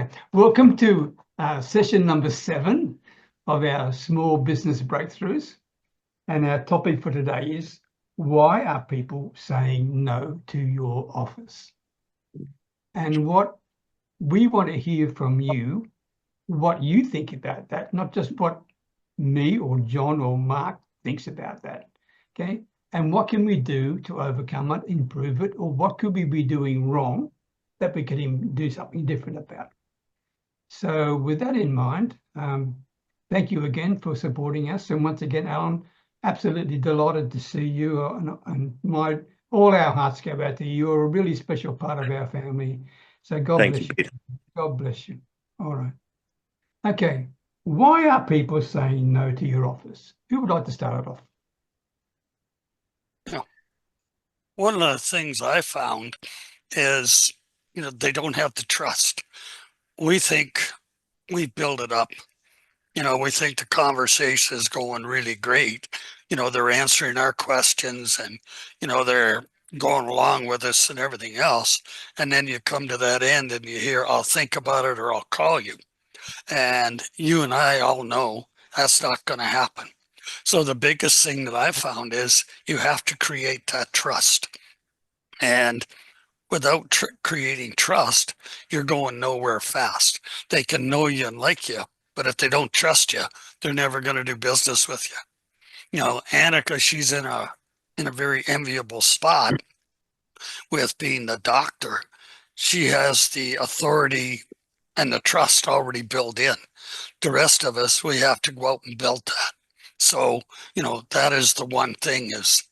Okay, welcome to session number 7 of our small business breakthroughs. And our topic for today is, why are people saying no to your offers? And what we want to hear from you, what you think about that, not just what me or John or Mark thinks about that, okay? And what can we do to overcome it, improve it, or what could we be doing wrong that we can do something different about? So with that in mind, thank you again for supporting us. And once again, Alan, absolutely delighted to see you, and all our hearts go out to you. You're a really special part of our family. So God bless you. God bless you. All right. Okay. Why are people saying no to your offers? Who would like to start it off? One of the things I found is, they don't have the trust. We think we build it up. We think the conversation is going really great. They're answering our questions and, they're going along with us and everything else. And then you come to that end and you hear, I'll think about it or I'll call you. And you and I all know that's not going to happen. So the biggest thing that I found is you have to create that trust. And without creating trust, you're going nowhere fast. They can know you and like you, but if they don't trust you, they're never going to do business with you. Annika, she's in a very enviable spot with being the doctor. She has the authority and the trust already built in. The rest of us, we have to go out and build that. So, that is the one thing is,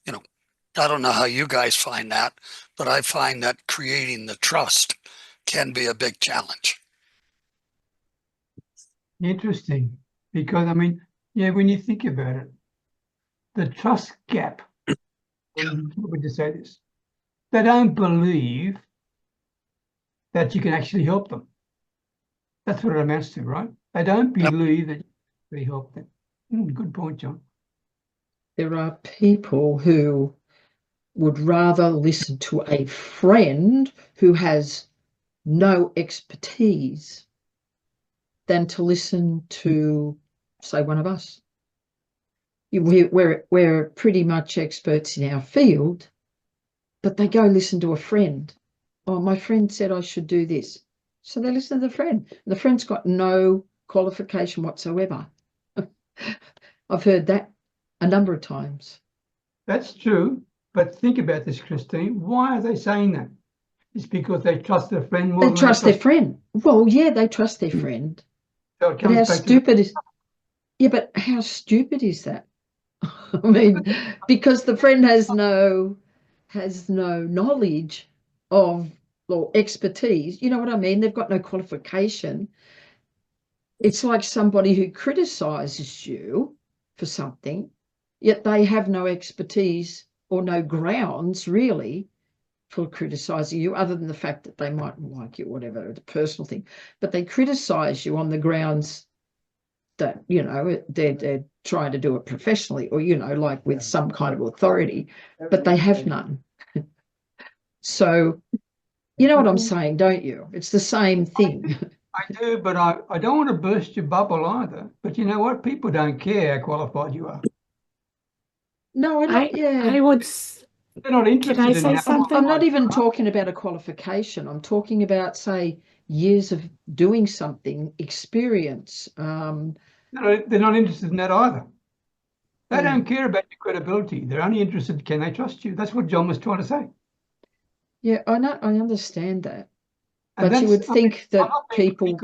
I don't know how you guys find that, but I find that creating the trust can be a big challenge. Interesting, because when you think about it, the trust gap, what would you say this? They don't believe that you can actually help them. That's what it amounts to, right? They don't believe that you can actually help them. Good point, John. There are people who would rather listen to a friend who has no expertise than to listen to, say, one of us. We're pretty much experts in our field, but they go listen to a friend. Oh, my friend said I should do this. So they listen to the friend. The friend's got no qualification whatsoever. I've heard that a number of times. That's true. But think about this, Kristine. Why are they saying that? It's because they trust their friend more. They trust their friend. Well, yeah, they trust their friend. So it comes but how back stupid is? Yeah, but how stupid is that? Because the friend has no knowledge of or expertise. You know what I mean? They've got no qualification. It's like somebody who criticizes you for something, yet they have no expertise or no grounds really for criticizing you, other than the fact that they mightn't like you or whatever, it's a personal thing. But they criticize you on the grounds that, they're trying to do it professionally or, like with some kind of authority, but they have none. So, you know what I'm saying, don't you? It's the same thing. I do, but I don't want to burst your bubble either. But you know what? People don't care how qualified you are. No, I would. They're not interested. Can I say something? I'm not even talking about a qualification. I'm talking about, say, years of doing something, experience. No, they're not interested in that either. They don't care about your credibility. They're only interested, can they trust you? That's what John was trying to say. Yeah, I know. I understand that. But you would think that people...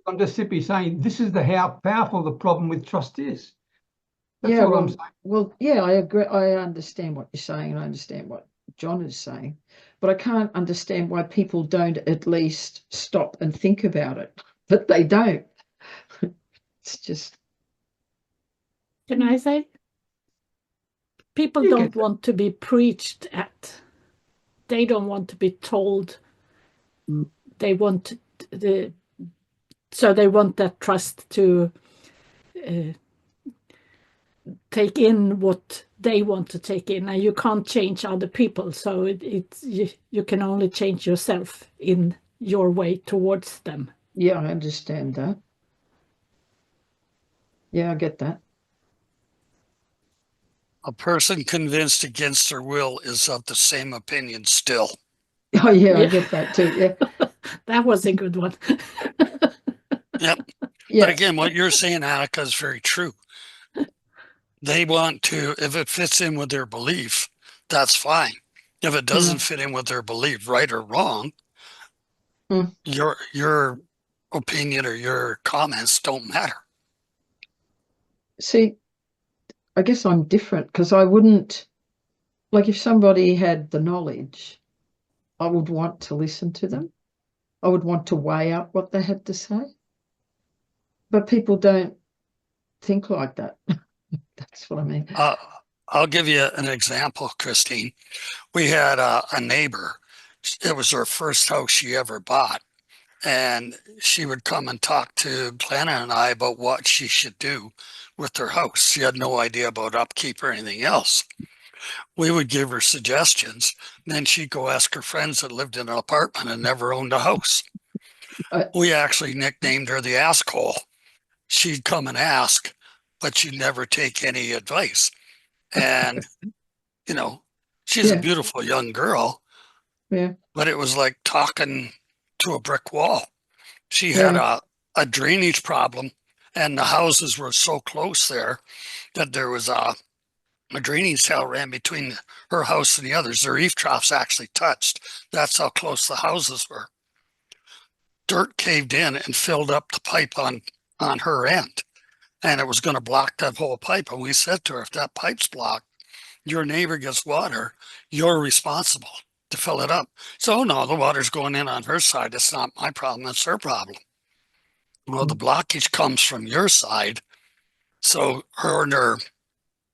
I'm just simply saying this is how powerful the problem with trust is. That's all I'm saying. Well, yeah, I agree. I understand what you're saying, and I understand what John is saying. But I can't understand why people don't at least stop and think about it. But they don't. It's just... Can I say? People don't want to be preached at. They don't want to be told. They want so they want that trust to take in what they want to take in, and you can't change other people. So you can only change yourself in your way towards them. Yeah, I understand that. Yeah, I get that. A person convinced against their will is of the same opinion still. Oh, yeah, I Yeah. get that too. Yeah. That was a good one. Yep. Yeah. But again, what you're saying, Annika, is very true. They want to, if it fits in with their belief, that's fine. If it doesn't fit in with their belief, right or wrong, Mm. your opinion or your comments don't matter. See, I guess I'm different because I wouldn't, like, if somebody had the knowledge, I would want to listen to them. I would want to weigh up what they had to say. But people don't think like that. That's what I mean. I'll give you an example, Kristine. We had a neighbor. It was her first house she ever bought. And she would come and talk to Glenna and I about what she should do with her house. She had no idea about upkeep or anything else. We would give her suggestions. Then she'd go ask her friends that lived in an apartment and never owned a house. We actually nicknamed her the asshole. She'd come and ask, but she'd never take any advice. And, you know, she's a beautiful young girl. Yeah. But it was like talking to a brick wall. She had a drainage problem, and the houses were so close there that there was a drainage tile ran between her house and the others. Their eave troughs actually touched. That's how close the houses were. Dirt caved in and filled up the pipe on her end, and it was going to block that whole pipe. And we said to her, if that pipe's blocked, your neighbor gets water, you're responsible to fill it up. So no, the water's going in on her side. It's not my problem, it's her problem. Well, the blockage comes from your side. So her and her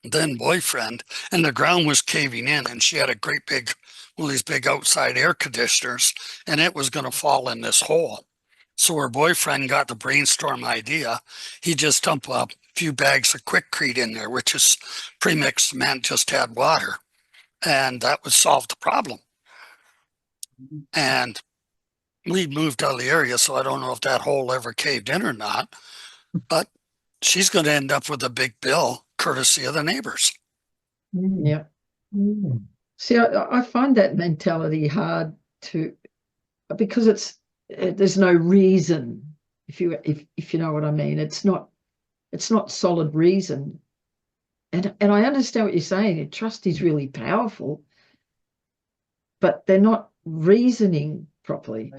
then boyfriend, and the ground was caving in, and she had a great big, one of these big outside air conditioners, and it was going to fall in this hole. So her boyfriend got the brainstorm idea. He just dumped a few bags of Quickcrete in there, which is premixed cement, just had water, and that would solve the problem. And we moved out of the area, so I don't know if that hole ever caved in or not, but she's going to end up with a big bill courtesy of the neighbors. Yeah. See, I find that mentality hard to, because there's no reason, if you know what I mean. It's not solid reason. And I understand what you're saying. Trust is really powerful, but they're not reasoning properly.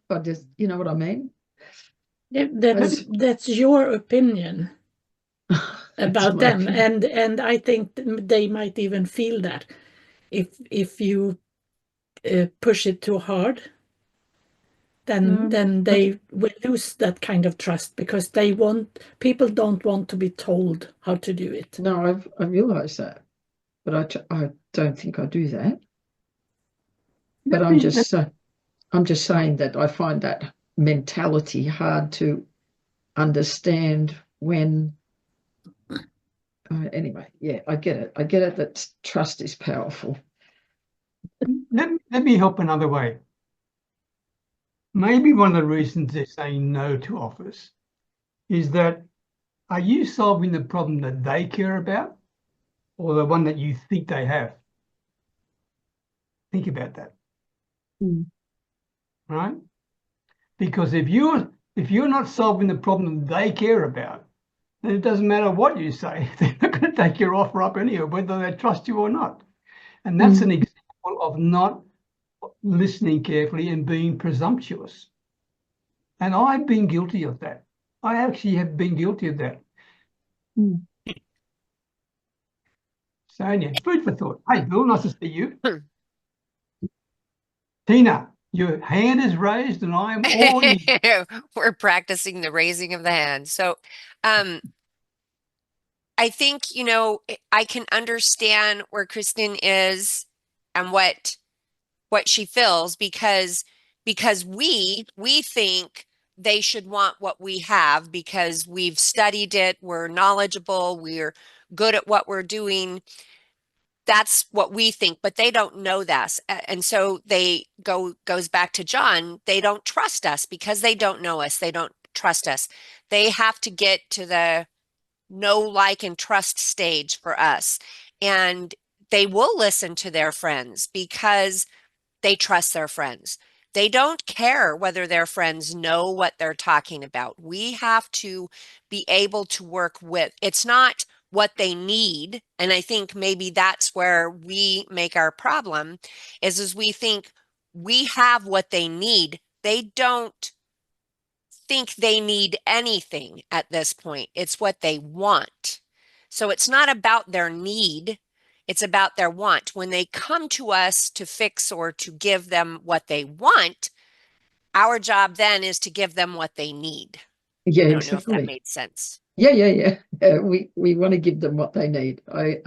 I just, you know what I mean? Yeah, that's your opinion about them, and I think they might even feel that if you push it too hard, then they will lose that kind of trust, because people don't want to be told how to do it. No, I realize that, but I don't think I do that. But I'm just saying that I find that mentality hard to understand when. Anyway, yeah, I get it. I get it that trust is powerful. Let me help another way. Maybe one of the reasons they're saying no to offers is that, are you solving the problem that they care about, or the one that you think they have? Think about that. Right? Because if you're not solving the problem they care about, then it doesn't matter what you say. They're not going to take your offer up anyway, whether they trust you or not. And that's an example of not listening carefully and being presumptuous. And I've been guilty of that. I actually have been guilty of that. Sonia, food for thought. Hey, Bill, nice to see you. Tina, your hand is raised and I am all ears. We're practicing the raising of the hand. So I think, I can understand where Kristine is and what she feels, because we think they should want what we have because we've studied it, we're knowledgeable, we're good at what we're doing. that's what we think, but they don't know that. And so goes back to John, they don't trust us because they don't know us. They don't trust us. They have to get to the know, like, and trust stage for us. And they will listen to their friends because they trust their friends. They don't care whether their friends know what they're talking about. We have to be able to work with, it's not what they need. And I think maybe that's where we make our problem is we think we have what they need. They don't think they need anything at this point. It's what they want. So it's not about their need. It's about their want. When they come to us to fix or to give them what they want, our job then is to give them what they need. Yeah, I don't exactly. know if that made sense. Yeah. We want to give them what they need. I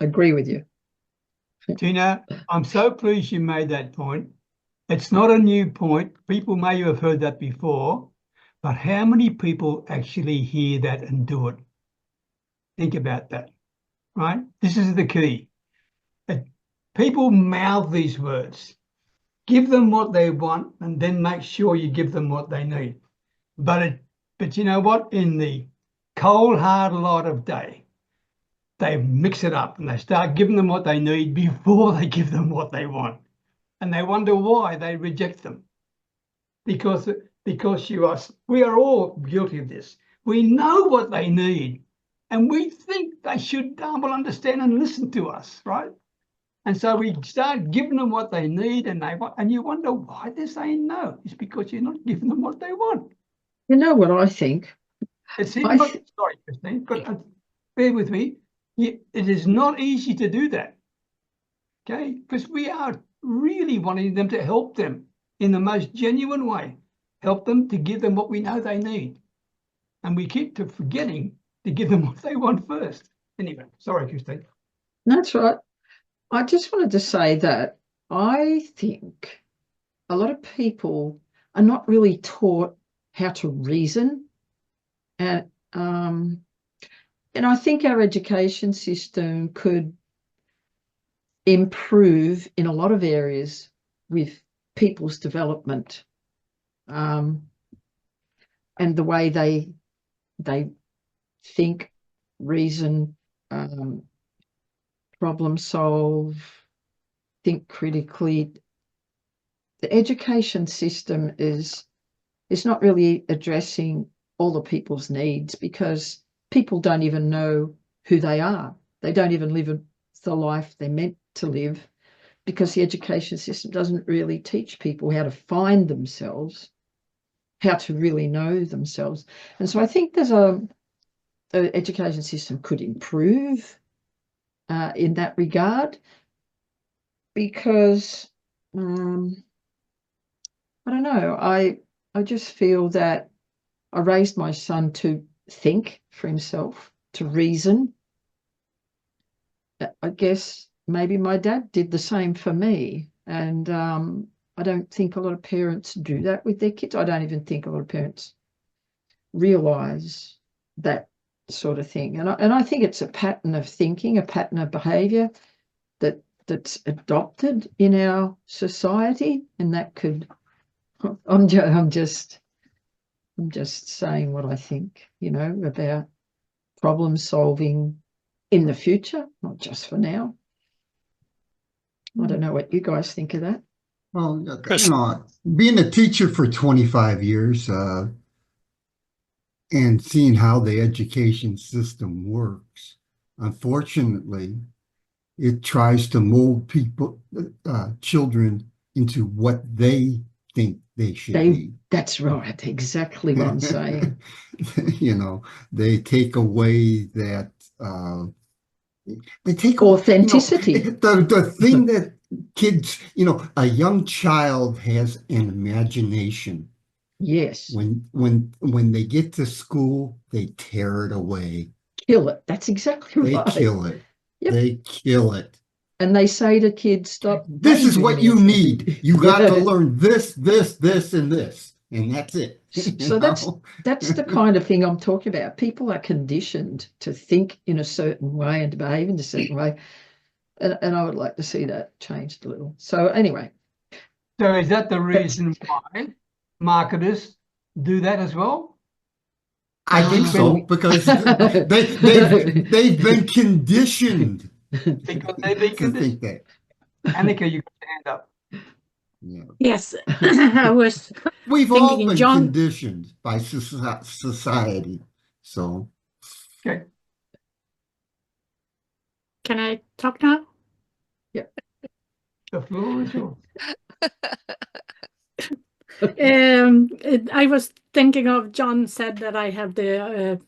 agree with you. Tina, I'm so pleased you made that point. It's not a new point. People may have heard that before, but how many people actually hear that and do it? Think about that, right? This is the key. People mouth these words. Give them what they want and then make sure you give them what they need. But you know what? In the cold, hard light of day, they mix it up and they start giving them what they need before they give them what they want. And they wonder why they reject them. Because we are all guilty of this. We know what they need and we think they should understand and listen to us, right? And so we start giving them what they need and you wonder why they're saying no. It's because you're not giving them what they want. You know what I think? Sorry, Kristine, but bear with me. It is not easy to do that, okay? Because we are really wanting them to help them in the most genuine way, help them to give them what we know they need. And we keep forgetting to give them what they want first. Anyway, sorry, Kristine. That's right. I just wanted to say that I think a lot of people are not really taught how to reason. And I think our education system could improve in a lot of areas with people's development and the way they think, reason, problem solve, think critically. The education system is not really addressing all the people's needs because people don't even know who they are. They don't even live the life they're meant to live because the education system doesn't really teach people how to find themselves, how to really know themselves. And so I think the education system could improve in that regard because I don't know, I just feel that I raised my son to think for himself, to reason. I guess maybe my dad did the same for me. And I don't think a lot of parents do that with their kids. I don't even think a lot of parents realize that sort of thing. And I think it's a pattern of thinking, a pattern of behavior that's adopted in our society. And that could, I'm just saying what I think, about problem solving in the future, not just for now. I don't know what you guys think of that. Well, being a teacher for 25 years and seeing how the education system works, unfortunately, it tries to mold children into what they think they should be. That's right. Exactly what I'm saying. They take away that. They take authenticity. The thing that kids, a young child has an imagination. Yes. When they get to school, they tear it away. Kill it. That's exactly right. They kill it. Yep. They kill it. And they say to kids, stop. This is what you need. You got to learn this, and this. and that's it. So that's the kind of thing I'm talking about. People are conditioned to think in a certain way and to behave in a certain way. And I would like to see that changed a little. So anyway. So is that the reason why marketers do that as well? I think so, because they've been conditioned Because they've been to think that. Annika, you got your hand up. Yeah. Yes, I was We've all thinking, been John. conditioned by society. So, Okay. Can I talk now? Yeah. The floor is yours. I was thinking of, John said that I have the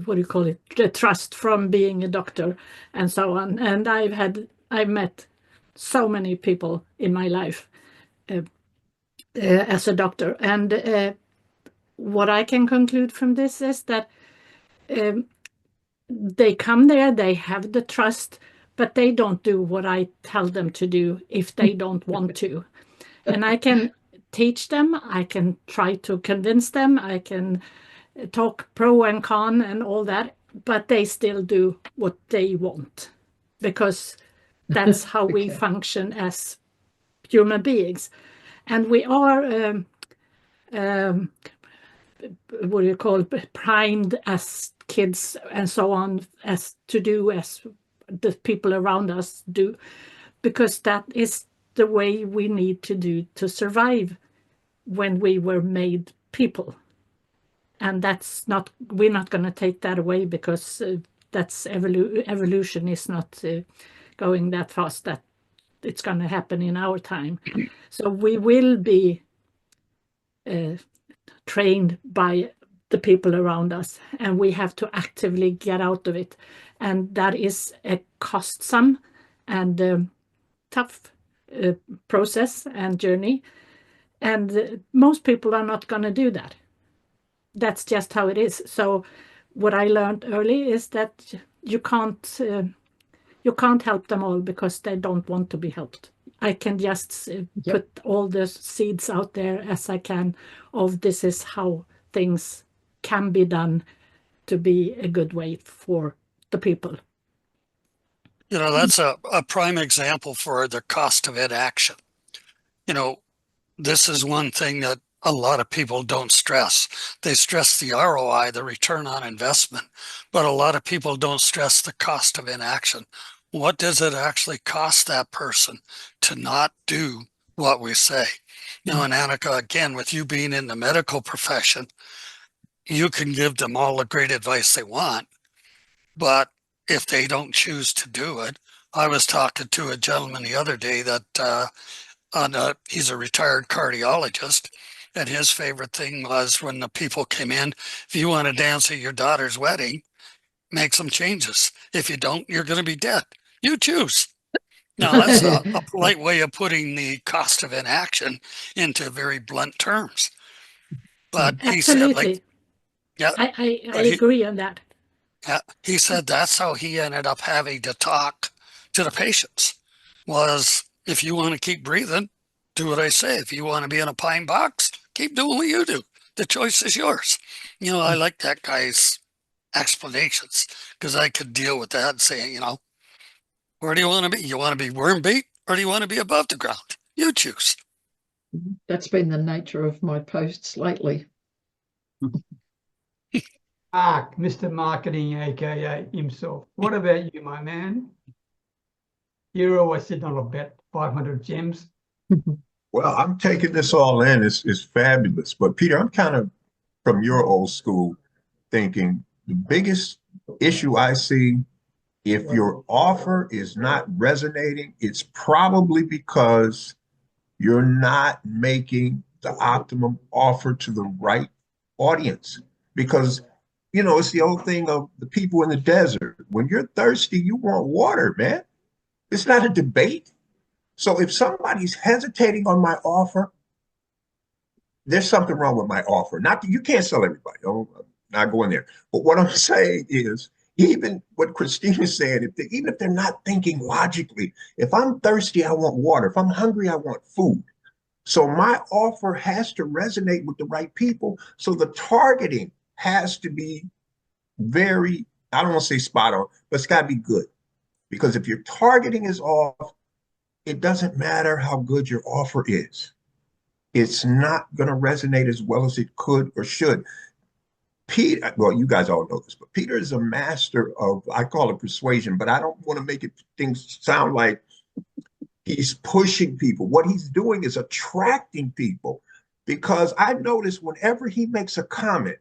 what do you call it, the trust from being a doctor and so on, and I've met so many people in my life as a doctor, and what I can conclude from this is that they come there, they have the trust, but they don't do what I tell them to do if they don't want to. And I can teach them, I can try to convince them, I can talk pro and con and all that, but they still do what they want, because that's how we function as human beings. And we are, what do you call it, primed as kids and so on, as to do as the people around us do, because that is the way we need to do to survive when we were made people. And that's not, we're not going to take that away, because that's evolution is not going that fast that it's going to happen in our time. So we will be trained by the people around us, and we have to actively get out of it. And that is a costly and tough process and journey. And most people are not going to do that. That's just how it is. So what I learned early is that you can't help them all because they don't want to be helped. I can just put all the seeds out there as I can of this is how things can be done to be a good way for the people. You know, that's a prime example for the cost of inaction. You know, this is one thing that a lot of people don't stress. They stress the ROI, the return on investment, but a lot of people don't stress the cost of inaction. What does it actually cost that person to not do what we say? You know, and Annika, again, with you being in the medical profession, you can give them all the great advice they want, but if they don't choose to do it, I was talking to a gentleman the other day that he's a retired cardiologist, and his favorite thing was when the people came in, if you want to dance at your daughter's wedding, make some changes. If you don't, you're going to be dead. You choose. Now, that's a polite way of putting the cost of inaction into very blunt terms. But Absolutely. he said, like, yeah, I agree on that. Yeah, he said that's how he ended up having to talk to the patients was, if you want to keep breathing, do what I say. If you want to be in a pine box, keep doing what you do. The choice is yours. You know, I like that guy's explanations because I could deal with that and say, you know, where do you want to be? You want to be worm beat or do you want to be above the ground? You choose. That's been the nature of my posts lately. Mark, Mr. Marketing, aka himself. What about you, my man? You're always sitting on a bet, 500 gems. Well, I'm taking this all in. It's fabulous. But Peter, I'm kind of from your old school thinking. The biggest issue I see, if your offer is not resonating, it's probably because you're not making the optimum offer to the right audience. Because, you know, it's the old thing of the people in the desert. When you're thirsty, you want water, man. It's not a debate. So if somebody's hesitating on my offer, there's something wrong with my offer. Not that you can't sell everybody. I'm not going there. But what I'm saying is, even what Kristine is saying, even if they're not thinking logically, if I'm thirsty, I want water. If I'm hungry, I want food. So my offer has to resonate with the right people. So the targeting has to be very, I don't want to say spot on, but it's got to be good. Because if your targeting is off, it doesn't matter how good your offer is. It's not going to resonate as well as it could or should. Peter, well, you guys all know this, but Peter is a master of, I call it persuasion, but I don't want to make things sound like he's pushing people. What he's doing is attracting people, because I notice whenever he makes a comment,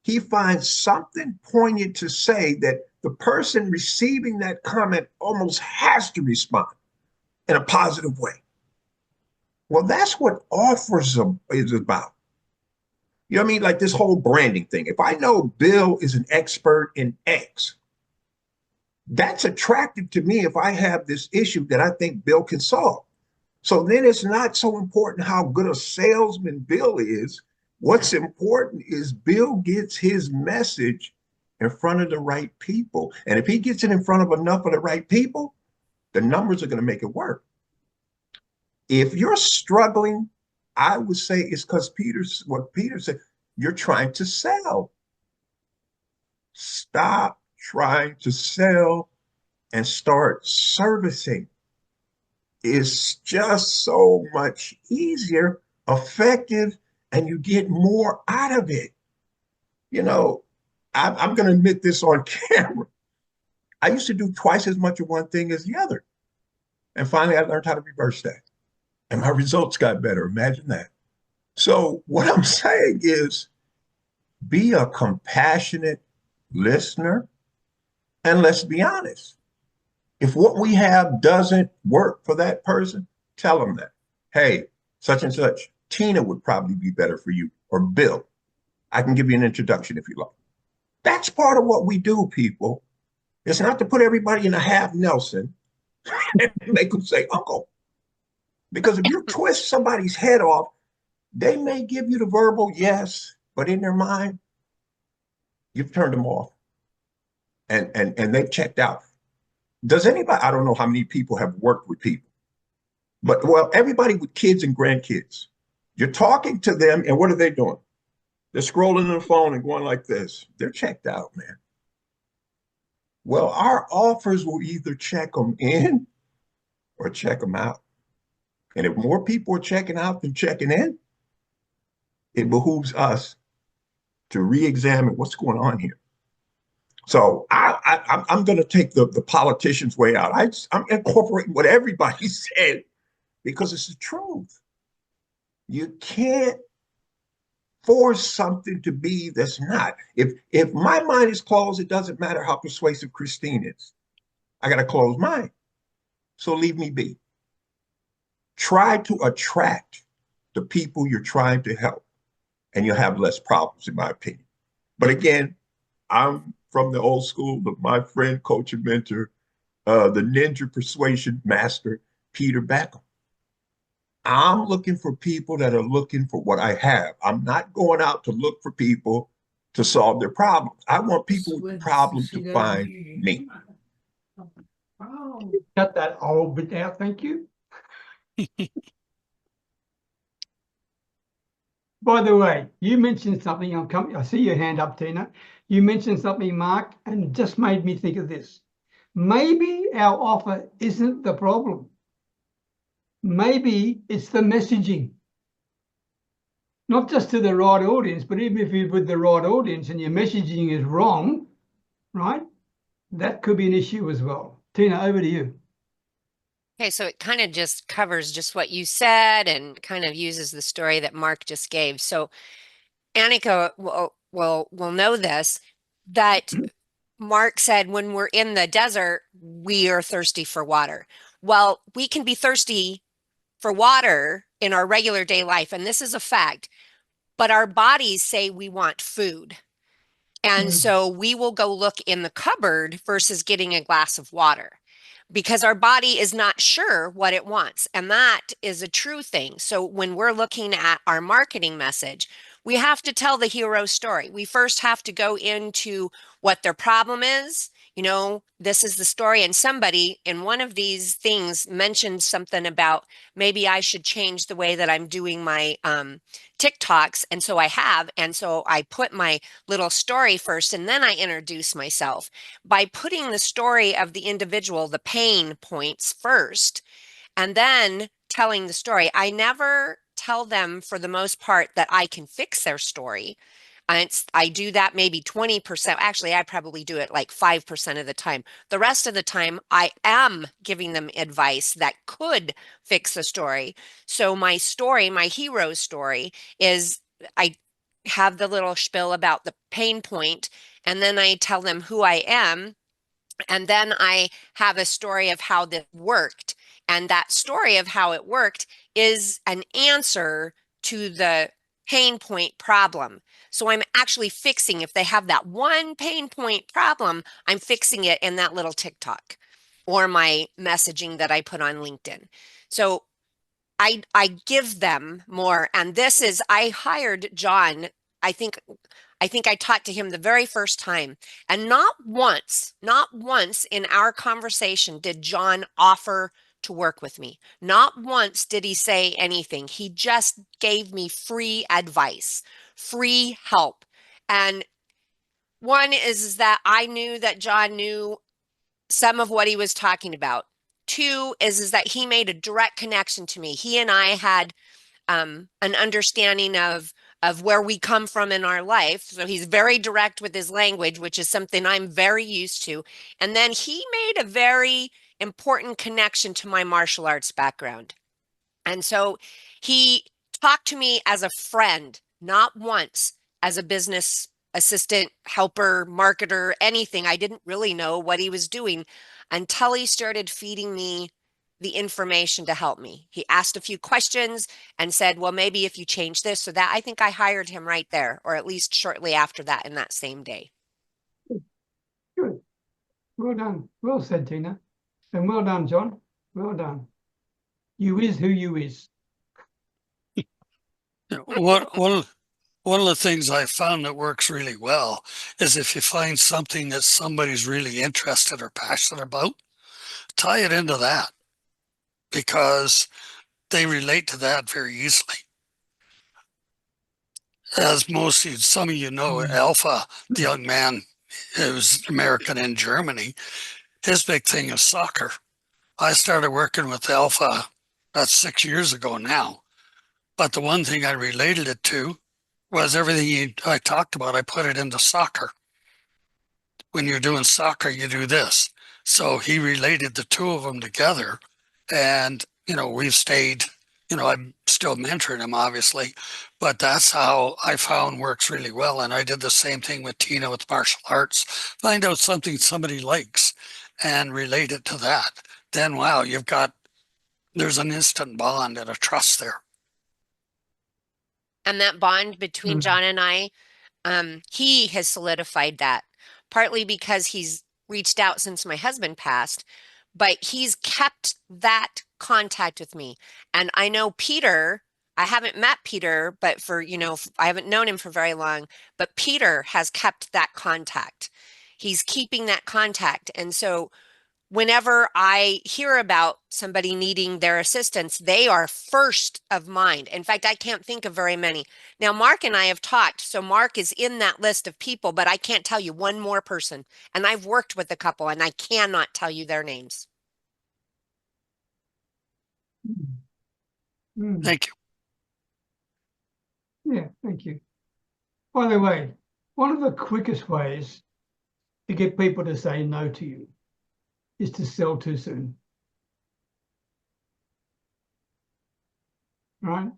he finds something poignant to say that the person receiving that comment almost has to respond in a positive way. Well, that's what offers is about. You know what I mean? Like this whole branding thing. If I know Bill is an expert in X, that's attractive to me if I have this issue that I think Bill can solve. So then it's not so important how good a salesman Bill is. What's important is Bill gets his message in front of the right people. And if he gets it in front of enough of the right people, the numbers are going to make it work. If you're struggling, I would say it's because what Peter said, you're trying to sell. Stop trying to sell and start servicing. It's just so much easier, effective, and you get more out of it. You know, I'm going to admit this on camera. I used to do twice as much of one thing as the other. And finally, I learned how to reverse that. And my results got better. Imagine that. So what I'm saying is, be a compassionate listener. And let's be honest. If what we have doesn't work for that person, tell them that. Hey, such and such, Tina would probably be better for you, or Bill. I can give you an introduction if you like. That's part of what we do, people. It's not to put everybody in a half Nelson and make them say uncle. Because if you twist somebody's head off, they may give you the verbal yes, but in their mind, you've turned them off. And they've checked out. Does anybody, I don't know how many people have worked with people, but well, everybody with kids and grandkids, you're talking to them and what are they doing? They're scrolling on the phone and going like this. They're checked out, man. Well, our offers will either check them in or check them out. And if more people are checking out than checking in, it behooves us to re-examine what's going on here. So I'm going to take the politician's way out. I'm incorporating what everybody said because it's the truth. You can't force something to be that's not. If my mind is closed, it doesn't matter how persuasive Kristine is. I got to close mine. So leave me be. Try to attract the people you're trying to help, and you'll have less problems, in my opinion. But again, I'm from the old school, but my friend, coach, and mentor, the ninja persuasion master, Peter Beckenham. I'm looking for people that are looking for what I have. I'm not going out to look for people to solve their problems. I want people with problems to find me. Cut that old bit out, thank you. By the way, you mentioned something, I see your hand up, Tina. You mentioned something, Mark, and it just made me think of this. Maybe our offer isn't the problem. Maybe it's the messaging. Not just to the right audience, but even if you're with the right audience and your messaging is wrong, right? That could be an issue as well. Tina, over to you. Okay, so it kind of just covers just what you said and kind of uses the story that Mark just gave. So Annika will know this, that Mark said when we're in the desert, we are thirsty for water. Well, we can be thirsty for water in our regular day life, and this is a fact, but our bodies say we want food. And so we will go look in the cupboard versus getting a glass of water, because our body is not sure what it wants. And that is a true thing. So when we're looking at our marketing message, we have to tell the hero story. We first have to go into what their problem is, you know, this is the story. And somebody in one of these things mentioned something about maybe I should change the way that I'm doing my TikToks. And so I have. And so I put my little story first, and then I introduce myself. By putting the story of the individual, the pain points first, and then telling the story, I never tell them for the most part that I can fix their story. I do that maybe 20%. Actually, I probably do it like 5% of the time. The rest of the time, I am giving them advice that could fix the story. So my story, my hero story, is I have the little spiel about the pain point, and then I tell them who I am. And then I have a story of how this worked. And that story of how it worked is an answer to the pain point problem. So I'm actually fixing, if they have that one pain point problem, I'm fixing it in that little TikTok or my messaging that I put on LinkedIn. So I give them more. And this is, I hired John, I think I talked to him the very first time, and not once in our conversation did John offer to work with me. Not once did he say anything. He just gave me free advice, free help. And one is that I knew that John knew some of what he was talking about. Two is that he made a direct connection to me. He and I had an understanding of where we come from in our life. So he's very direct with his language, which is something I'm very used to. And then he made a very important connection to my martial arts background. And so he talked to me as a friend, not once as a business assistant, helper, marketer, anything. I didn't really know what he was doing until he started feeding me the information to help me. He asked a few questions and said, well, maybe if you change this or that. I think I hired him right there, or at least shortly after that in that same day. Good. Well done. Well said, Tina. And well done, John. Well done. You is who you is. One of the things I found that works really well is if you find something that somebody's really interested or passionate about, tie it into that, because they relate to that very easily. As some of you know, Alpha, the young man who's American in Germany, his big thing is soccer. I started working with Alpha, that's 6 years ago now. But the one thing I related it to was everything I talked about, I put it into soccer. When you're doing soccer, you do this. So he related the two of them together. And, we've stayed, I'm still mentoring him, obviously, but that's how I found works really well. And I did the same thing with Tina with martial arts. Find out something somebody likes and relate it to that. Then, wow, there's an instant bond and a trust there. And that bond between John and I, he has solidified that, partly because he's reached out since my husband passed, but he's kept that contact with me. And I know Peter, I haven't met Peter, but I haven't known him for very long, but Peter has kept that contact. He's keeping that contact. And so whenever I hear about somebody needing their assistance, they are first of mind. In fact, I can't think of very many. Now, Mark and I have talked, so Mark is in that list of people, but I can't tell you one more person. And I've worked with a couple, and I cannot tell you their names. Thank you. Yeah, thank you. By the way, one of the quickest ways to get people to say no to you is to sell too soon. Right?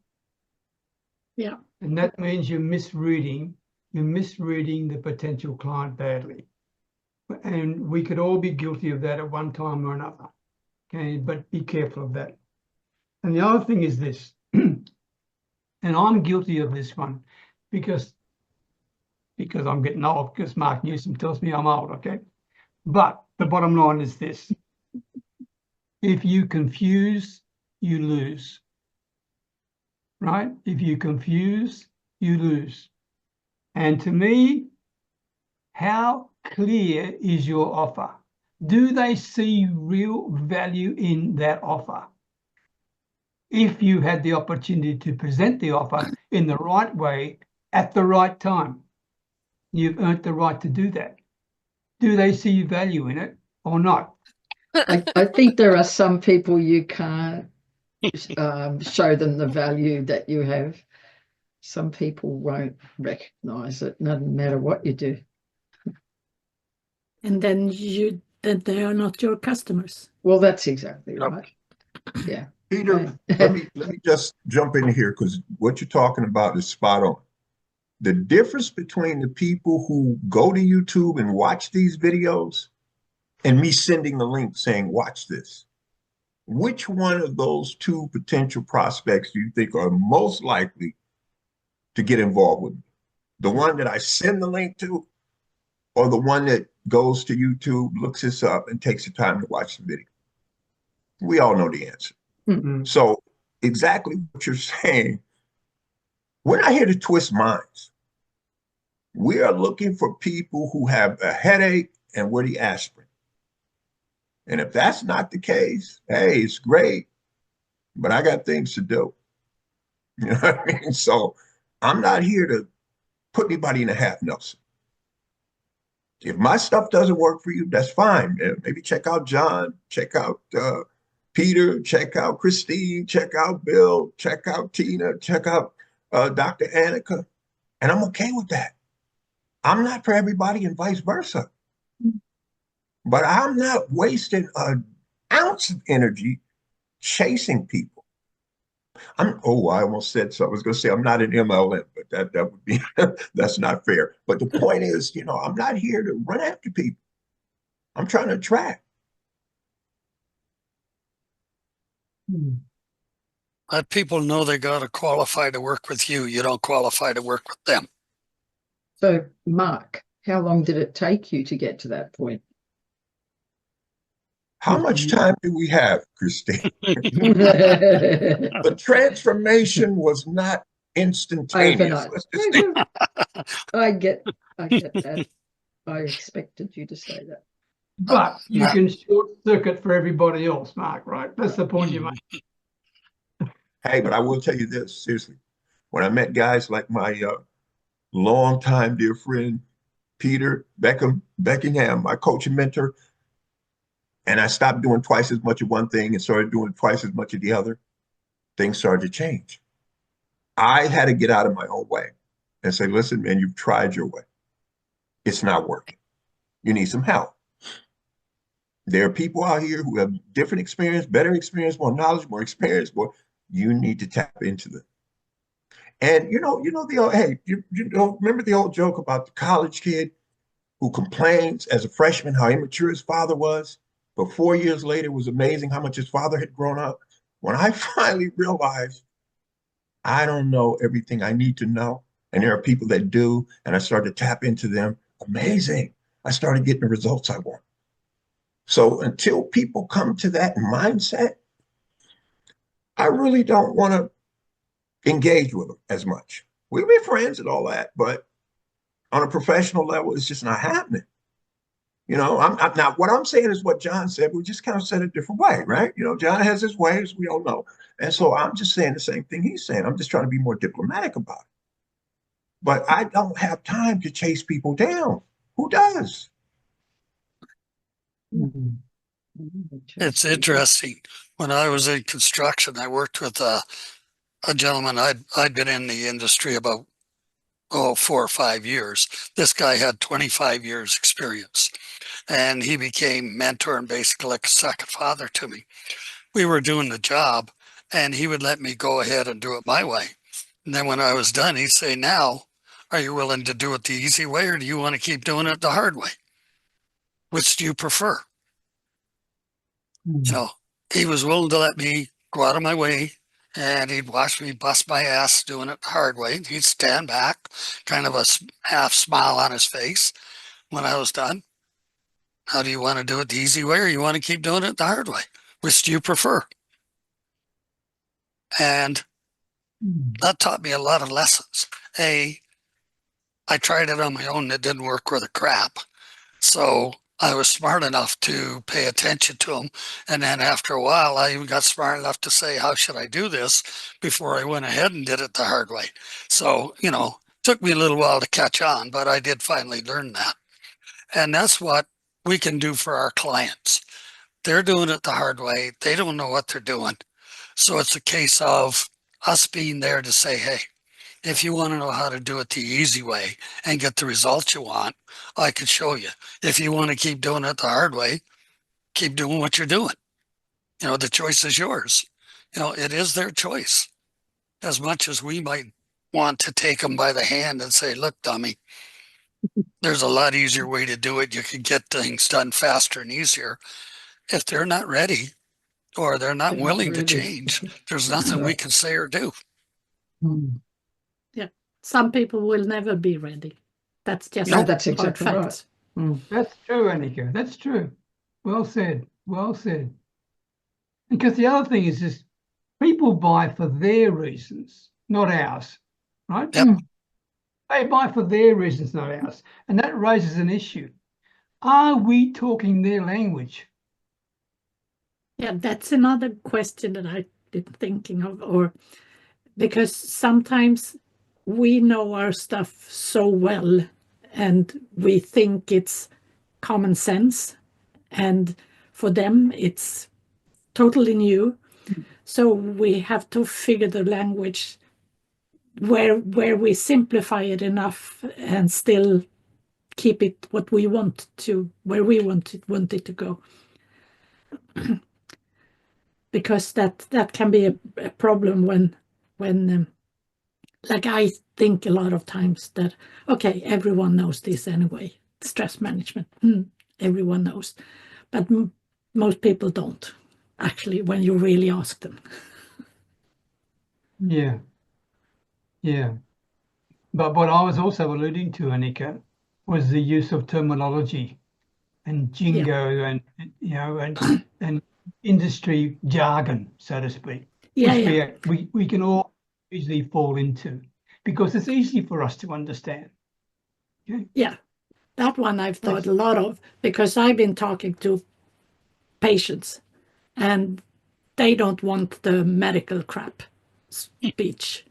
Yeah. And that means you're misreading the potential client badly. And we could all be guilty of that at one time or another. Okay, but be careful of that. And the other thing is this, and I'm guilty of this one because I'm getting old, because Mark Newsome tells me I'm old, okay? But the bottom line is this. If you confuse, you lose. Right? If you confuse, you lose. And to me, how clear is your offer? Do they see real value in that offer? If you had the opportunity to present the offer in the right way at the right time, you've earned the right to do that. Do they see value in it or not? I think there are some people you can't show them the value that you have. Some people won't recognize it, no matter what you do. And then they are not your customers. Well, that's exactly right. Yeah. Peter, let me just jump in here, because what you're talking about is spot on. The difference between the people who go to YouTube and watch these videos and me sending the link saying, watch this. Which one of those two potential prospects do you think are most likely to get involved with me? The one that I send the link to, or the one that goes to YouTube, looks this up, and takes the time to watch the video? We all know the answer. Mm-hmm. So exactly what you're saying, we're not here to twist minds. We are looking for people who have a headache and we're the aspirin. And if that's not the case, hey, it's great, but I got things to do. You know what I mean? So I'm not here to put anybody in a half Nelson. If my stuff doesn't work for you, that's fine. Maybe check out John, check out Peter, check out Kristine, check out Bill, check out Tina, check out Dr. Annika. And I'm okay with that. I'm not for everybody and vice versa. But I'm not wasting an ounce of energy chasing people. I almost said so. I was going to say I'm not an MLM, but that would be, that's not fair. But the point is, you know, I'm not here to run after people. I'm trying to attract. Let people know they got to qualify to work with you. You don't qualify to work with them. So, Mark, how long did it take you to get to that point? How much time do we have, Kristine? The transformation was not instantaneous. I get that. I expected you to say that. But you can short circuit for everybody else, Mark, right? That's the point you make. Hey, but I will tell you this, seriously. When I met guys like my longtime dear friend, Peter Beckenham, my coach and mentor, and I stopped doing twice as much of one thing and started doing twice as much of the other, things started to change. I had to get out of my own way and say, listen, man, you've tried your way. It's not working. You need some help. There are people out here who have different experience, better experience, more knowledge, more experience, more. You need to tap into them. And you know the old, hey, you know, remember the old joke about the college kid who complains as a freshman how immature his father was, but 4 years later it was amazing how much his father had grown up. When I finally realized I don't know everything I need to know, and there are people that do, and I started to tap into them, amazing. I started getting the results I want. So until people come to that mindset, I really don't want to engage with them as much. We'll be friends and all that, but on a professional level, it's just not happening. You know, I'm not, what I'm saying is what John said, we just kind of said it a different way, right? You know, John has his ways, we all know. And so I'm just saying the same thing he's saying. I'm just trying to be more diplomatic about it. But I don't have time to chase people down. Who does? It's interesting. When I was in construction, I worked with a gentleman. I'd been in the industry about 4 or 5 years. This guy had 25 years experience, and he became mentor and basically like a second father to me. We were doing the job, and he would let me go ahead and do it my way. And then when I was done, he'd say, now, are you willing to do it the easy way, or do you want to keep doing it the hard way? Which do you prefer? You know, he was willing to let me go out of my way, and he'd watch me bust my ass doing it the hard way. He'd stand back, kind of a half smile on his face when I was done. How do you want to do it the easy way, or you want to keep doing it the hard way? Which do you prefer? And that taught me a lot of lessons. I tried it on my own. It didn't work worth a crap. So I was smart enough to pay attention to them. And then after a while, I even got smart enough to say, how should I do this, before I went ahead and did it the hard way. So, you know, took me a little while to catch on, but I did finally learn that. And that's what we can do for our clients. They're doing it the hard way. They don't know what they're doing. So it's a case of us being there to say, hey, if you want to know how to do it the easy way and get the results you want, I could show you. If you want to keep doing it the hard way, keep doing what you're doing. You know, the choice is yours. You know, it is their choice. As much as we might want to take them by the hand and say, look, dummy, there's a lot easier way to do it. You can get things done faster and easier. If they're not ready or they're not willing to change, there's nothing we can say or do. Yeah, some people will never be ready. That's just that's a exactly hard right. fact. That's true, Annika. That's true. Well said. Well said. Because the other thing is this, people buy for their reasons, not ours, right? Yep. They buy for their reasons, not ours. And that raises an issue. Are we talking their language? Yeah, that's another question that I've been thinking of, or because sometimes we know our stuff so well and we think it's common sense, and for them it's totally new. So we have to figure the language where we simplify it enough and still keep it what we want to, where we want it to go. Because that can be a problem when like I think a lot of times that, okay, everyone knows this anyway, stress management, everyone knows, but most people don't actually when you really ask them. Yeah. But what I was also alluding to, Annika, was the use of terminology and jingo and, you know, and industry jargon, so to speak, which we can all easily fall into because it's easy for us to understand. Okay? Yeah, that one I've thought a lot of, because I've been talking to patients and they don't want the medical crap speech.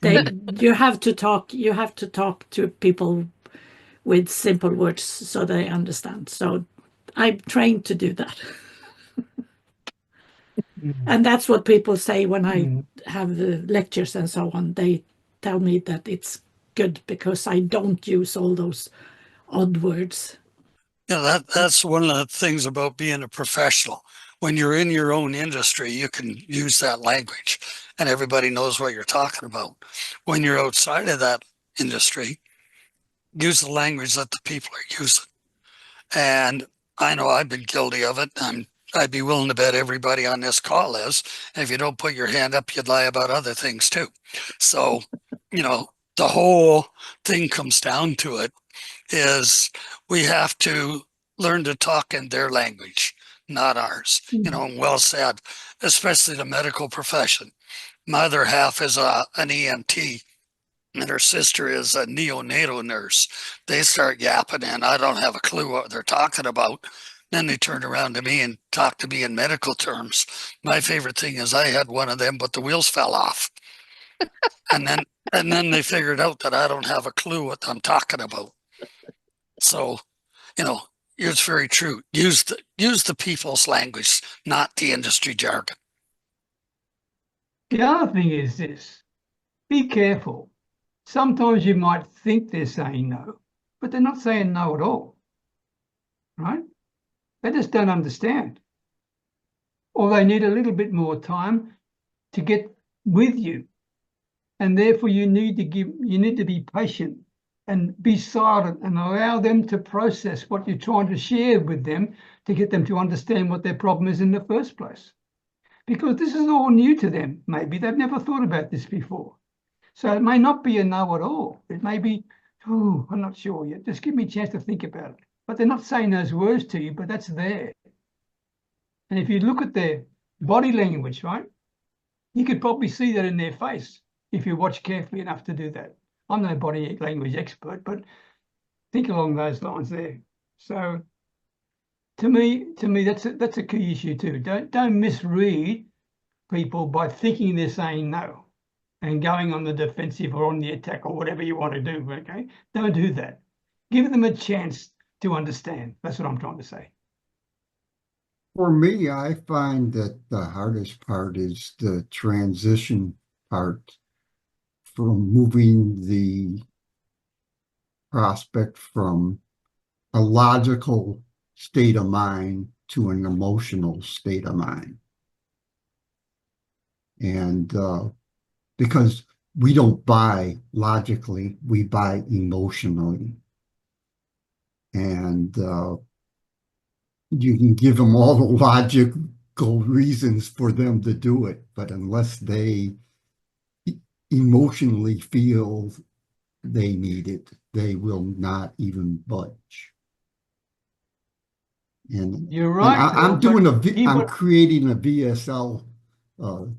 You have to talk to people with simple words so they understand. So I'm trained to do that. And that's what people say when I have the lectures and so on. They tell me that it's good because I don't use all those odd words. Yeah, that's one of the things about being a professional. When you're in your own industry, you can use that language and everybody knows what you're talking about. When you're outside of that industry, use the language that the people are using. And I know I've been guilty of it. I'd be willing to bet everybody on this call is. And if you don't put your hand up, you'd lie about other things too. So, you know, the whole thing comes down to it is we have to learn to talk in their language, not ours. You know, and well said, especially the medical profession. My other half is an EMT and her sister is a neonatal nurse. They start yapping and I don't have a clue what they're talking about. Then they turn around to me and talk to me in medical terms. My favorite thing is I had one of them, but the wheels fell off. And then they figured out that I don't have a clue what I'm talking about. So, you know, it's very true. Use the people's language, not the industry jargon. The other thing is this, be careful. Sometimes you might think they're saying no, but they're not saying no at all, right? They just don't understand. Or they need a little bit more time to get with you. And therefore you need to be patient and be silent and allow them to process what you're trying to share with them to get them to understand what their problem is in the first place. Because this is all new to them. Maybe they've never thought about this before. So it may not be a no at all. It may be, oh, I'm not sure yet. Just give me a chance to think about it. But they're not saying those words to you, but that's there. And if you look at their body language, right, you could probably see that in their face if you watch carefully enough to do that. I'm no body language expert, but think along those lines there. So to me, that's a key issue too. Don't misread people by thinking they're saying no and going on the defensive or on the attack or whatever you want to do. Okay, don't do that. Give them a chance to understand. That's what I'm trying to say. For me, I find that the hardest part is the transition part from moving the prospect from a logical state of mind to an emotional state of mind. And because we don't buy logically, we buy emotionally. And you can give them all the logical reasons for them to do it, but unless they emotionally feel they need it, they will not even budge. And you're right. And I'm creating a VSL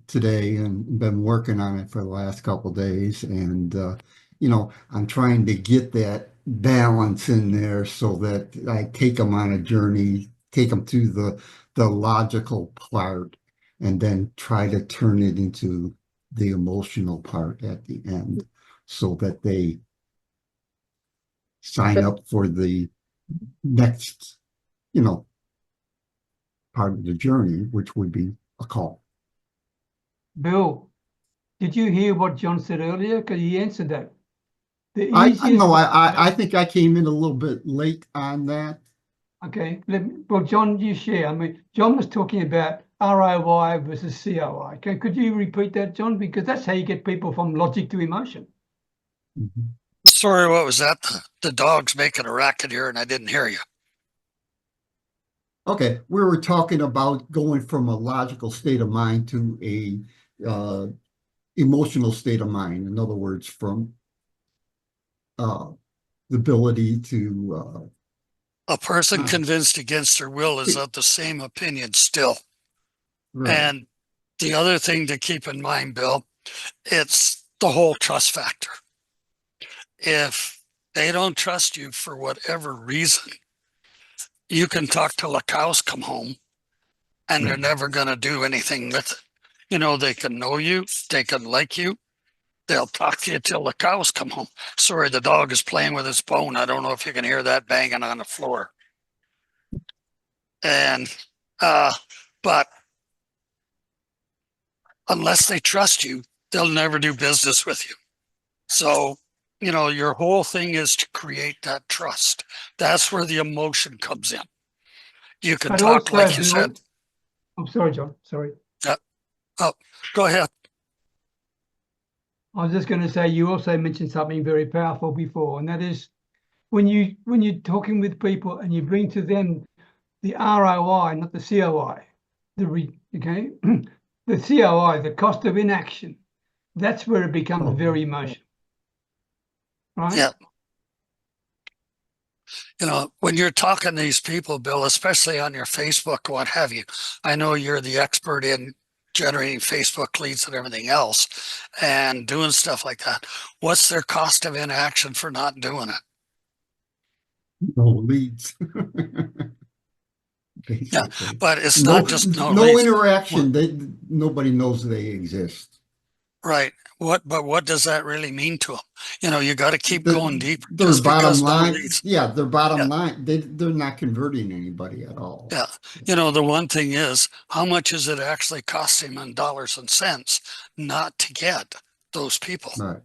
today, and been working on it for the last couple of days, and you know, I'm trying to get that balance in there so that I take them on a journey, take them through the logical part, and then try to turn it into the emotional part at the end, so that they sign up for the next, you know, part of the journey, which would be a call. Bill, did you hear what John said earlier? Because he answered that. I think I came in a little bit late on that. Okay, well, John, you share. I mean, John was talking about ROI versus COI. Could you repeat that, John? Because that's how you get people from logic to emotion. Mm-hmm. Sorry, what was that? The dog's making a racket here and I didn't hear you. Okay, we were talking about going from a logical state of mind to a emotional state of mind. In other words, from the ability to a person convinced against their will is of the same opinion still. right. And the other thing to keep in mind, Bill, it's the whole trust factor. If they don't trust you for whatever reason, you can talk till the cows come home and they're never going to do anything with it. You know, they can know you, they can like you, they'll talk to you till the cows come home. Sorry, the dog is playing with his bone. I don't know if you can hear that banging on the floor. And, but unless they trust you, they'll never do business with you. So, you know, your whole thing is to create that trust. That's where the emotion comes in. You can But talk also, like you said. I'm sorry, John. Sorry. Oh, go ahead. I was just going to say, you also mentioned something very powerful before, and that is when you're talking with people and you bring to them the ROI, not the COI, okay, the COI, the cost of inaction. That's where it becomes very emotional, right? Yeah. You know, when you're talking to these people, Bill, especially on your Facebook, what have you, I know you're the expert in generating Facebook leads and everything else and doing stuff like that. What's their cost of inaction for not doing it? No leads. Yeah, but it's no, not just no leads. Interaction. Nobody knows they exist. Right. But what does that really mean to them? You know, you got to keep going deeper. Their just bottom line, their bottom yeah. line, they're not converting anybody at all. Yeah. You know, the one thing is, how much is it actually costing in dollars and cents not to get those people? Right.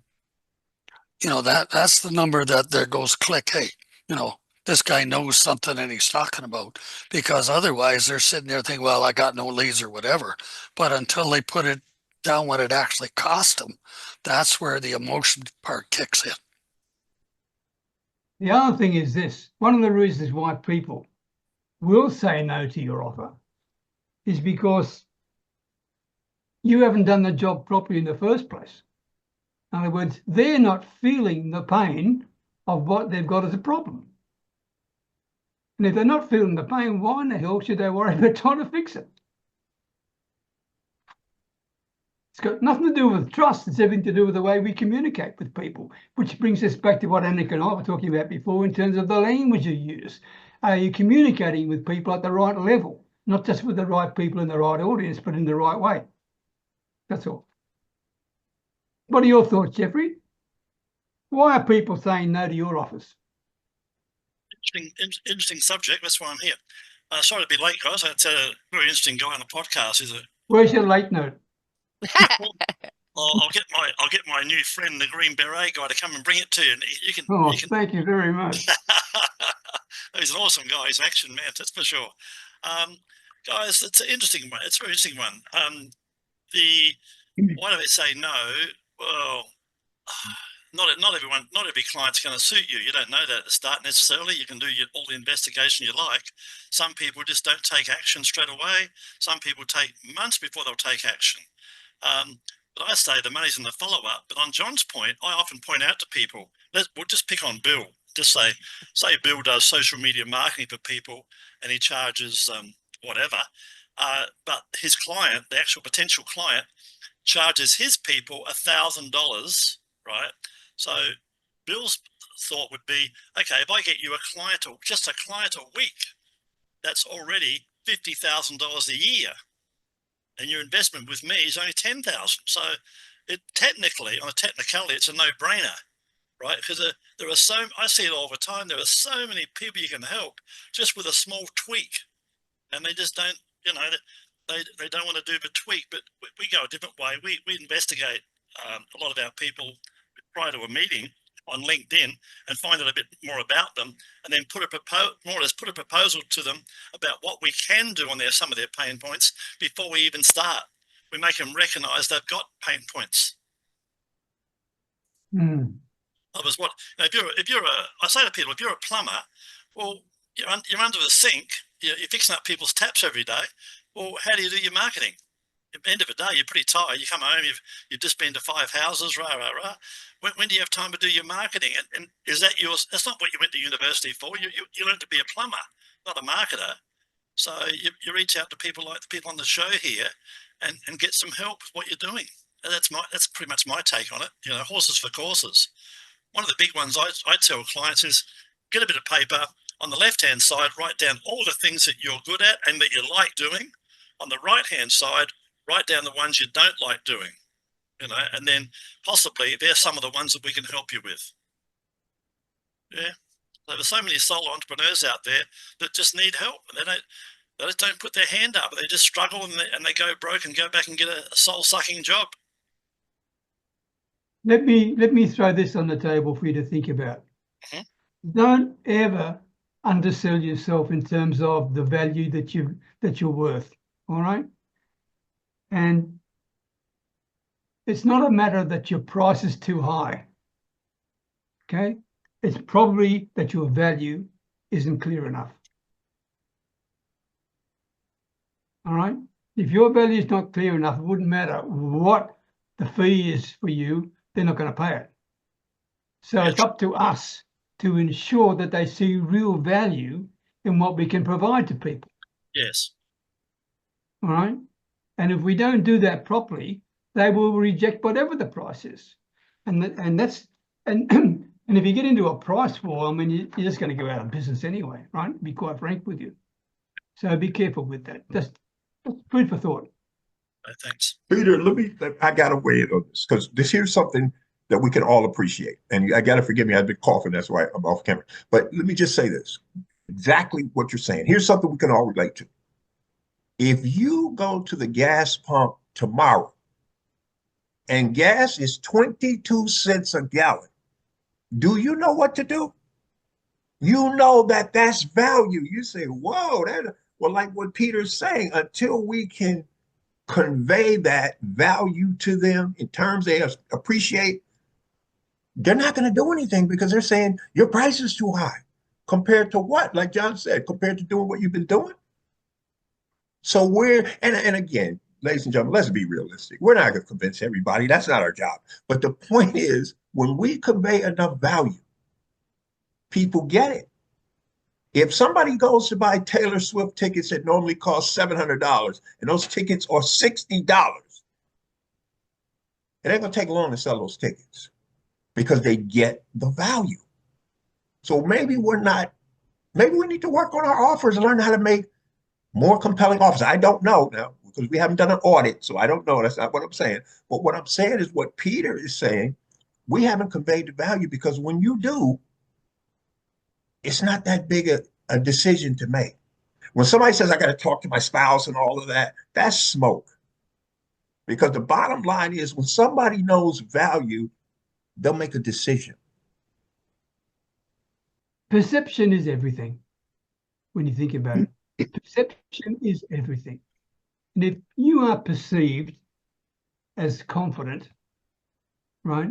You know, that's the number that there goes click. Hey, you know, this guy knows something and he's talking about, because otherwise they're sitting there thinking, well, I got no leads or whatever. But until they put it down what it actually cost them, that's where the emotion part kicks in. The other thing is this: one of the reasons why people will say no to your offer is because you haven't done the job properly in the first place. In other words, they're not feeling the pain of what they've got as a problem. And if they're not feeling the pain, why in the hell should they worry about trying to fix it? It's got nothing to do with trust. It's everything to do with the way we communicate with people, which brings us back to what Annika and I were talking about before in terms of the language you use. Are you communicating with people at the right level, not just with the right people in the right audience, but in the right way? That's all. What are your thoughts, Jeffrey? Why are people saying no to your offers? Interesting subject. That's why I'm here. Sorry to be late, guys. It's a very interesting guy on the podcast. Where's your late note? I'll get my new friend, the 𝗙𝗵𝗁𝗁 guy, to come and bring it to you. And you can. Oh, thank you very much. He's an awesome guy. He's an action man, that's for sure. Guys, it's an interesting one. It's a very interesting one. Why do they say no? Well, not every client's going to suit you. You don't know that at the start necessarily. You can do all the investigation you like. Some people just don't take action straight away. Some people take months before they'll take action. But I say the money's in the follow-up. But on John's point, I often point out to people, we'll just pick on Bill. Just say Bill does social media marketing for people and he charges whatever. But his client, the actual potential client, charges his people $1,000, right? So Bill's thought would be, okay, if I get you just a client a week, that's already $50,000 a year. And your investment with me is only $10,000. So technically, on a technicality, it's a no-brainer, right? Because I see it all the time. There are so many people you can help just with a small tweak, and they just don't, they don't want to do the tweak. But we go a different way. We investigate a lot of our people prior to a meeting on LinkedIn and find out a bit more about them, and then put a proposal to them about what we can do on some of their pain points before we even start. We make them recognize they've got pain points. Otherwise, I say to people, if you're a plumber, well, you're under the sink, you're fixing up people's taps every day. Well, how do you do your marketing? At the end of the day, you're pretty tired. You come home, you've just been to 5 houses, rah, rah, rah. When do you have time to do your marketing? And is that yours? That's not what you went to university for. You learned to be a plumber, not a marketer. So you reach out to people like the people on the show here and get some help with what you're doing. And that's pretty much my take on it. Horses for courses. One of the big ones I tell clients is get a bit of paper. On the left-hand side, write down all the things that you're good at and that you like doing. On the right-hand side, write down the ones you don't like doing, and then possibly they're some of the ones that we can help you with. Yeah. So there's so many solo entrepreneurs out there that just need help. And they just don't put their hand up. They just struggle and they go broke and go back and get a soul-sucking job. Let me throw this on the table for you to think about. Don't ever undersell yourself in terms of the value that you're worth. All right. And it's not a matter that your price is too high. Okay. It's probably that your value isn't clear enough. All right. If your value is not clear enough, it wouldn't matter what the fee is for you. They're not going to pay it. So it's up to us to ensure that they see real value in what we can provide to people. Yes. All right. And if we don't do that properly, they will reject whatever the price is. And if you get into a price war, I mean, you're just going to go out of business anyway, right? To be quite frank with you. So be careful with that. Just food for thought. Thanks. Peter, I got to weigh in on this because here's something that we can all appreciate. And I got to forgive me, I've been coughing, that's why I'm off camera. But let me just say this, exactly what you're saying. Here's something we can all relate to. If you go to the gas pump tomorrow and gas is 22 cents a gallon, do you know what to do? You know that that's value. You say, whoa, well, like what Peter's saying, until we can convey that value to them in terms they appreciate, they're not going to do anything because they're saying your price is too high compared to what? Like John said, compared to doing what you've been doing. So and again, ladies and gentlemen, let's be realistic. We're not going to convince everybody. That's not our job. But the point is, when we convey enough value, people get it. If somebody goes to buy Taylor Swift tickets that normally cost $700 and those tickets are $60, it ain't gonna take long to sell those tickets because they get the value. So maybe maybe we need to work on our offers and learn how to make more compelling offers. I don't know now because we haven't done an audit, so I don't know. That's not what I'm saying. But what I'm saying is what Peter is saying. We haven't conveyed the value because when you do, it's not that big a decision to make. When somebody says, I got to talk to my spouse and all of that, that's smoke. Because the bottom line is when somebody knows value, they'll make a decision. Perception is everything when you think about it. Perception is everything. And if you are perceived as confident, right,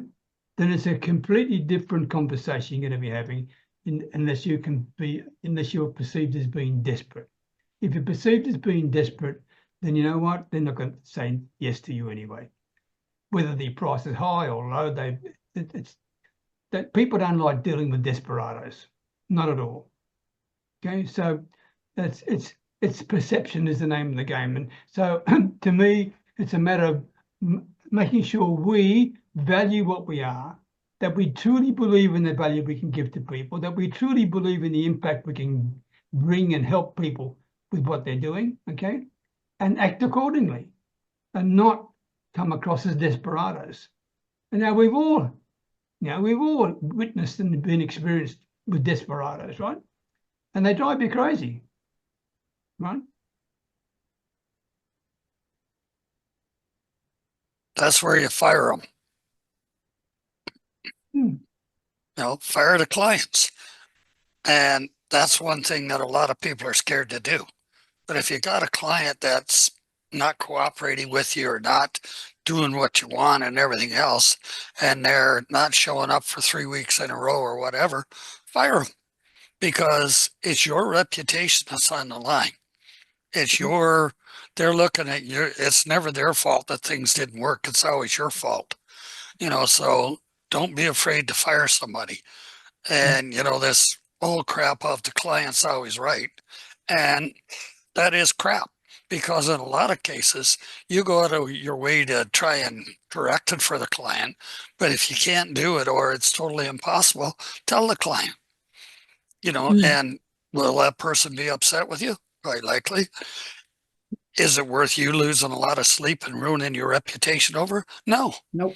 then it's a completely different conversation you're going to be having unless you're perceived as being desperate. If you're perceived as being desperate, then you know what? They're not going to say yes to you anyway. Whether the price is high or low, it's that people don't like dealing with desperados. Not at all. Okay, so it's perception is the name of the game. And so to me, it's a matter of making sure we value what we are, that we truly believe in the value we can give to people, that we truly believe in the impact we can bring and help people with what they're doing, okay? And act accordingly and not come across as desperados. And now we've all witnessed and been experienced with desperados, right? And they drive you crazy, right? That's where you fire them. You know, fire the clients. And that's one thing that a lot of people are scared to do. But if you got a client that's not cooperating with you or not doing what you want and everything else, and they're not showing up for 3 weeks in a row or whatever, fire them. Because it's your reputation that's on the line. It's they're looking at you. It's never their fault that things didn't work. It's always your fault. You know, so don't be afraid to fire somebody. And, you know, this old crap of the client's always right. And that is crap, because in a lot of cases, you go out of your way to try and correct it for the client. But if you can't do it or it's totally impossible, tell the client, you know, and will that person be upset with you? Quite likely. Is it worth you losing a lot of sleep and ruining your reputation over? No. Nope.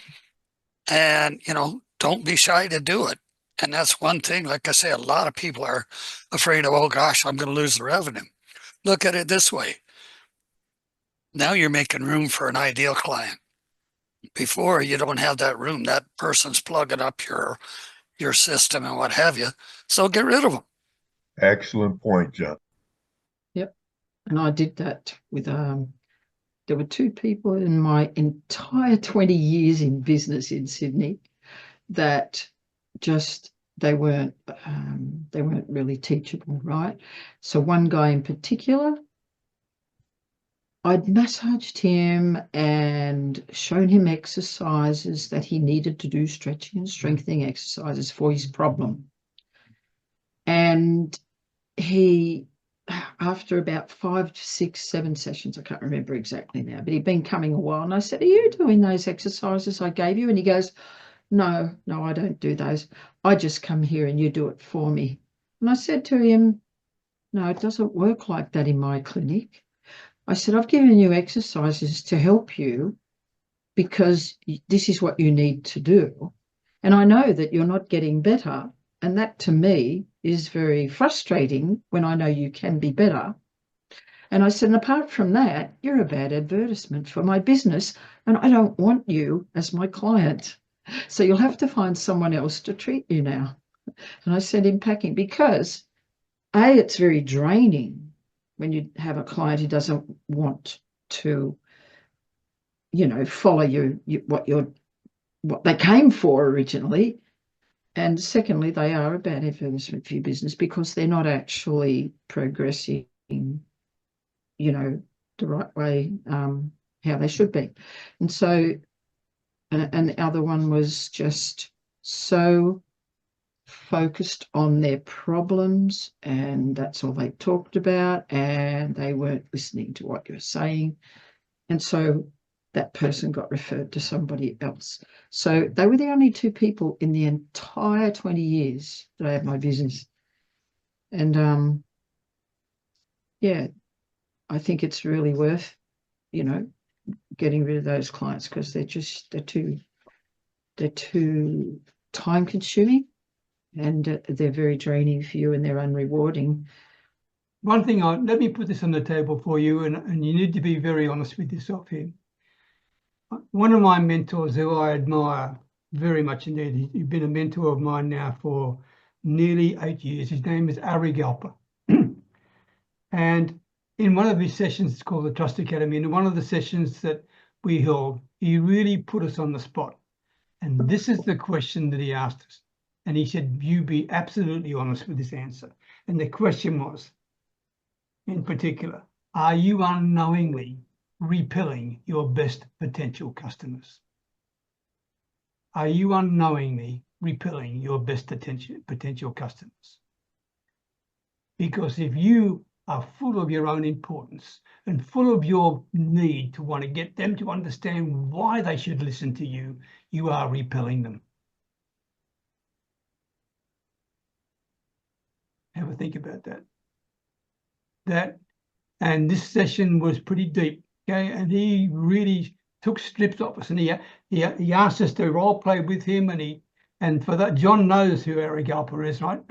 And, you know, don't be shy to do it. And that's one thing, like I say, a lot of people are afraid of, oh gosh, I'm going to lose the revenue. Look at it this way. Now you're making room for an ideal client. Before, you don't have that room. That person's plugging up your system and what have you. So get rid of them. Excellent point, John. Yep. And I did that with, there were two people in my entire 20 years in business in Sydney that just, they weren't really teachable, right? So one guy in particular, I'd massaged him and shown him exercises that he needed to do, stretching and strengthening exercises for his problem. And he, after about 5, 6, 7 sessions, I can't remember exactly now, but he'd been coming a while. And I said, are you doing those exercises I gave you? And he goes, no, I don't do those. I just come here and you do it for me. And I said to him, no, it doesn't work like that in my clinic. I said, I've given you exercises to help you because this is what you need to do. And I know that you're not getting better. And that to me is very frustrating when I know you can be better. And I said, and apart from that, you're a bad advertisement for my business. And I don't want you as my client. So you'll have to find someone else to treat you now. And I sent him packing because A, it's very draining when you have a client who doesn't want to, you know, follow what they came for originally. And secondly, they are a bad advertisement for your business because they're not actually progressing, you know, the right way, how they should be. And so, and the other one was just so focused on their problems, and that's all they talked about, and they weren't listening to what you were saying. And so that person got referred to somebody else. So they were the only two people in the entire 20 years that I had my business. And yeah, I think it's really worth, you know, getting rid of those clients because they're too time consuming and they're very draining for you and they're unrewarding. One thing, let me put this on the table for you, and you need to be very honest with yourself here. One of my mentors who I admire very much indeed, he's been a mentor of mine now for nearly 8 years. His name is 𝗙𝗵𝗁𝗂𝗋. And in one of his sessions, it's called the Trust Academy, and in one of the sessions that we held, he really put us on the spot. And this is the question that he asked us. And he said, you be absolutely honest with this answer. And the question was, in particular, are you unknowingly repelling your best potential customers? Are you unknowingly repelling your best potential customers? Because if you are full of your own importance and full of your need to want to get them to understand why they should listen to you, you are repelling them. Have a think about that. And this session was pretty deep, okay? And he really took strips off us, and he asked us to role play with him, and for that, John knows who 𝗙𝗵𝗁𝗂𝗋 is, right?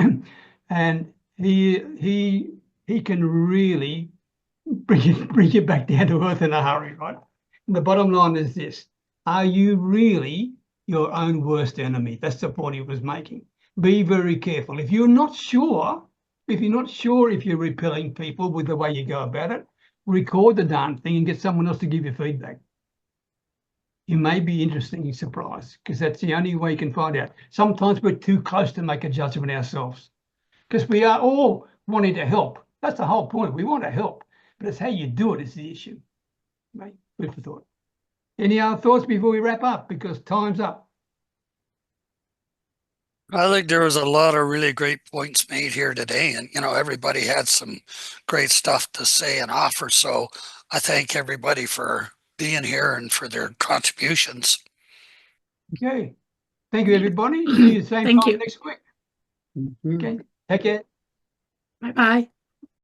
And he can really bring you back down to earth in a hurry, right? And the bottom line is this: are you really your own worst enemy? That's the point he was making. Be very careful. If you're not sure if you're repelling people with the way you go about it, record the darn thing and get someone else to give you feedback. You may be interestingly surprised, because that's the only way you can find out. Sometimes we're too close to make a judgment ourselves, because we are all wanting to help. That's the whole point. We want to help, but it's how you do it is the issue. Right? Food for thought. Any other thoughts before we wrap up? Because time's up. I think there was a lot of really great points made here today, and you know, everybody had some great stuff to say and offer. So I thank everybody for being here and for their contributions. Okay. Thank you, everybody. See you the same Thank time you. next week. Okay. Take care. Bye-bye.